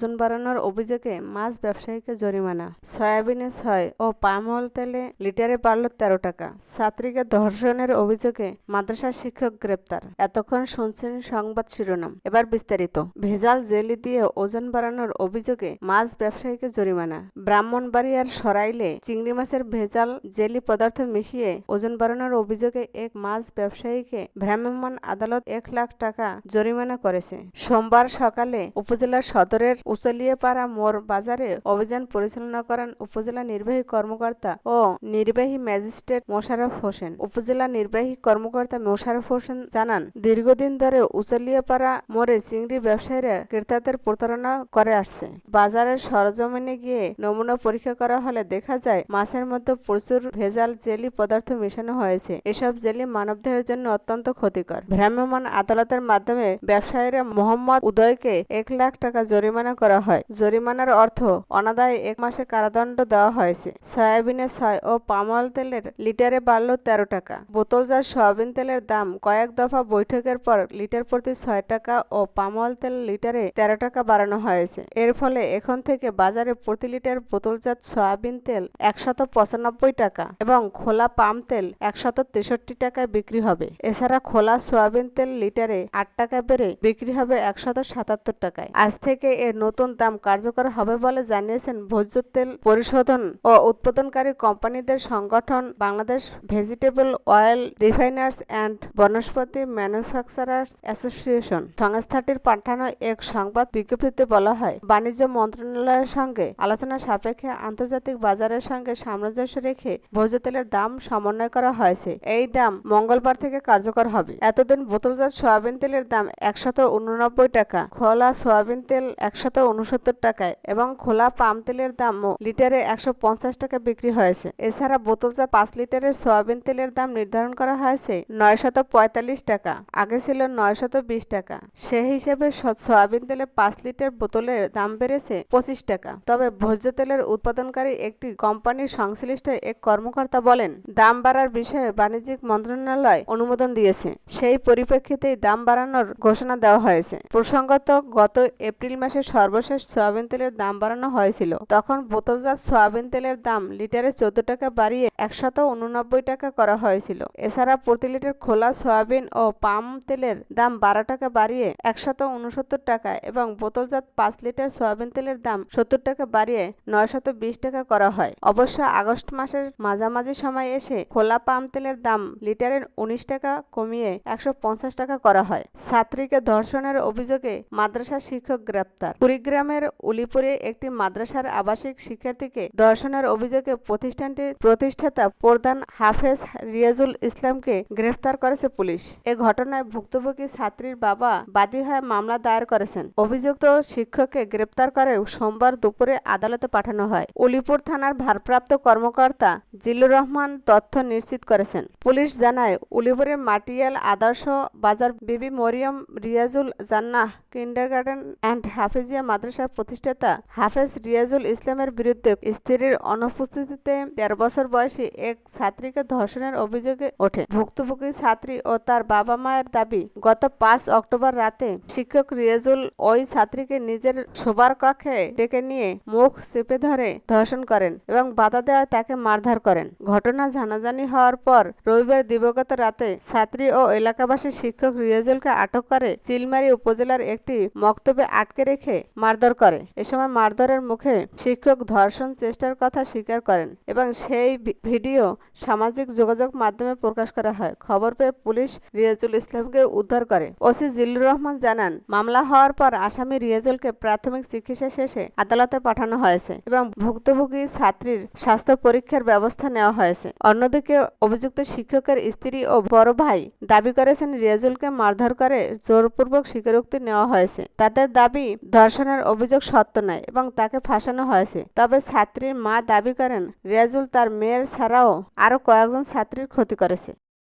ওজন বাড়ানোর অভিযোগে মাছ ব্যবসায়ীকে জরিমানা। সয়াবিনে 6 ও পাম অয়েল তেলে লিটারে বাড়ল 13 টাকা। ছাত্রীকে ধর্ষণের অভিযোগে মাদ্রাসার শিক্ষক গ্রেপ্তার। এতক্ষণ শুনছেন সংবাদ শিরোনাম, এবার বিস্তারিত। ভেজাল জেলি দিয়ে ওজন বাড়ানোর অভিযোগে মাছ ব্যবসায়ীকে জরিমানা। ব্রাহ্মণবাড়িয়ার সরাইলে চিংড়ি মাছের ভেজাল জেলি পদার্থ মিশিয়ে ওজন বাড়ানোর অভিযোগে এক মাছ ব্যবসায়ীকে ভ্রাম্যমাণ আদালত 1 লাখ টাকা জরিমানা করেছে। সোমবার সকালে উপজেলা সদরের উচলিয়াপাড়া মোড় বাজারে অভিযান পরিচালনা করেন উপজেলা নির্বাহী কর্মকর্তা ও নির্বাহী ম্যাজিস্ট্রেট মোশাররফ হোসেন। উপজেলা নির্বাহী কর্মকর্তা মোশাররফ হোসেন জানান, দীর্ঘদিন ধরে উচলিয়াপাড়া মোড়ে চিংড়ি ব্যবসায়ীরা ক্রেতাদের প্রতারণা করে আসছে। বাজারের সরজমিনে গিয়ে নমুনা পরীক্ষা করা হলে দেখা যায় মাছের মধ্যে প্রচুর ভেজাল জেলি পদার্থ মেশানো হয়েছে। এসব জেলি মানবদেহের জন্য অত্যন্ত ক্ষতিকর। ভ্রাম্যমাণ আদালতের মাধ্যমে ব্যবসায়ীরা মোহাম্মদ উদয়কে 1 লাখ টাকা জরিমানা করা হয়। জরিমানার অর্থ অনাদায়ে 1 মাসের কারাদণ্ড দেওয়া হয়েছে। সয়াবিনে 6 ও পাম অয়েল তেলের লিটারে বাড়ল 13 টাকা। বোতলজাত সয়াবিন তেলের দাম কয়েক দফা বৈঠকের পর লিটার প্রতি 6 টাকা ও পাম অয়েল তেল লিটারে 13 টাকা বাড়ানো হয়েছে। এর ফলে এখন থেকে বাজারে প্রতি লিটার বোতলজাত সয়াবিন তেল 195 টাকা এবং খোলা পাম তেল 163 টাকায় বিক্রি হবে। এছাড়া খোলা সয়াবিন তেল লিটারে 8 টাকা বেড়ে বিক্রি হবে 177 টাকায়। আজ থেকে এর নতুন দাম কার্যকর হবে বলে জানিয়েছেন ভোজ্য তেল পরিশোধন ও উৎপাদনকারী কোম্পানিদের সংগঠন Bangladesh Vegetable Oil Refiners and Vanaspati Manufacturers Association. সংস্থাটির পাঠানো এক সংবাদ বিজ্ঞপ্তিতে বলা হয়, বাণিজ্য মন্ত্রণালয়ের সঙ্গে আলোচনা সাপেক্ষে আন্তর্জাতিক বাজারের সঙ্গে সামঞ্জস্য রেখে ভোজ্য তেলের দাম সমন্বয় করা হয়েছে। এই দাম মঙ্গলবার থেকে কার্যকর হবে। এতদিন বোতলজাত সয়াবিন তেলের দাম 189 টাকা, খোলা সয়াবিন তেল 169 টাকায় এবং খোলা পাম তেলের দামও লিটারে 150 টাকা বিক্রি হয়েছে। এছাড়া বোতলজাত 5 লিটারের সয়াবিন তেলের দাম নির্ধারণ করা হয়েছে 945 টাকা, আগে ছিল 920 টাকা। সে হিসেবে সয়াবিন তেলের 5 লিটার বোতলের দাম বেড়েছে 25 টাকা। তবে ভোজ্য তেলের উৎপাদনকারী একটি কোম্পানির সংশ্লিষ্ট এক কর্মকর্তা বলেন, দাম বাড়ার বিষয়ে বাণিজ্যিক মন্ত্রণালয় অনুমোদন দিয়েছে। সেই পরিপ্রেক্ষিতেই দাম বাড়ানোর ঘোষণা দেওয়া হয়েছে। প্রসঙ্গত, গত এপ্রিল মাসে সর্বশেষ সয়াবিন তেলের দাম বাড়ানো হয়েছিল। তখন বোতলজাত সয়াবিন তেলের দাম লিটারে 14 টাকা বাড়িয়ে 189 টাকা করা হয়েছিল। এছাড়া প্রতি লিটার খোলা সয়াবিন ও পাম তেলের দাম 12 টাকা বাড়িয়ে 169 টাকা এবং বোতলজাত 5 লিটার সয়াবিন তেলের দাম 70 টাকা বাড়িয়ে 920 টাকা করা হয়। অবশ্য আগস্ট মাসের মাঝামাঝি সময় এসে খোলা পাম তেলের দাম লিটারে 19 টাকা কমিয়ে 150 টাকা করা হয়। ছাত্রীকে ধর্ষণের অভিযোগে মাদ্রাসা শিক্ষক গ্রেপ্তার। কুড়িগ্রামের উলিপুরে একটি মাদ্রাসার আবাসিক শিক্ষার্থীকে ধর্ষণের অভিযোগে প্রতিষ্ঠানটির প্রতিষ্ঠাতা প্রধান হাফেজ রিয়াজুল ইসলামকে গ্রেফতার করেছে পুলিশ। এ ঘটনায় ভুক্তভোগী ছাত্রীর বাবা বাদী হয়ে মামলা দায়ের করেছেন। অভিযুক্ত শিক্ষককে গ্রেপ্তার করে সোমবার দুপুরে আদালতে পাঠানো হয়। উলিপুর থানার ভারপ্রাপ্ত কর্মকর্তা জিল্লুর রহমান তথ্য নিশ্চিত করেছেন। পুলিশ জানায়, উলিপুরের মাটিয়াল আদর্শ বাজার বিবি মরিয়ম রিয়াজুল জান্নাহ কিন্ডারগার্টেন অ্যান্ড হাফেজিয়া মাদ্রাসার প্রতিষ্ঠাতা হাফেজ রিয়াজুল ইসলামের বিরুদ্ধে স্ত্রীর অনুপস্থিতিতে 13 বছর বয়সী এক ছাত্রীকে ধর্ষণের অভিযোগে ওঠে। ভুক্তভোগী ছাত্রী ও তার বাবা মায়ের দাবি, গত 5 অক্টোবর রাতে শিক্ষক রিয়াজুল ওই ছাত্রীকে নিজের শোবার কক্ষে ডেকে নিয়ে মুখ চেপে ধরে ধর্ষণ করেন এবং বাধা দেওয়ায় তাকে মারধর করেন। ঘটনা জানাজানি হওয়ার পর রবিবার দিবাগত রাতে ছাত্রী ও এলাকাবাসী শিক্ষক রিয়াজুলকে আটক করে চিলমারী উপজেলার একটি মক্তবে আটকে রেখে মারধর করে। এ সময় মারধরের মুখে শিক্ষক ধর্ষণ চেষ্টার কথা স্বীকার করেন এবং সেই ভিডিও সামাজিক যোগাযোগ মাধ্যমে প্রকাশ করা হয়। খবর পেয়ে পুলিশ রিয়াজুল ইসলামকে উদ্ধার করে। ওসি জিল্লুর রহমান জানান, মামলা হওয়ার পর আসামি রিয়াজুলকে প্রাথমিক চিকিৎসা শেষে আদালতে পাঠানো হয়েছে এবং ভুক্তভোগী ছাত্রীর স্বাস্থ্য পরীক্ষার ব্যবস্থা নেওয়া হয়েছে। অন্যদিকে অভিযুক্ত শিক্ষকের স্ত্রী ও বড় ভাই দাবি করেছেন রিয়াজুলকে মারধর করে জোরপূর্বক স্বীকারোক্তি নেওয়া হয়েছে। তাদের দাবি, ধর্ষণের অভিযোগ সত্য নয় এবং তাকে ফাঁসানো হয়েছে। তবে ছাত্রীর মা দাবি করেন, রিয়াজুল তার মেয়ের ছাড়াও আরো কয়েকজন ছাত্রীর ক্ষতি করেছে।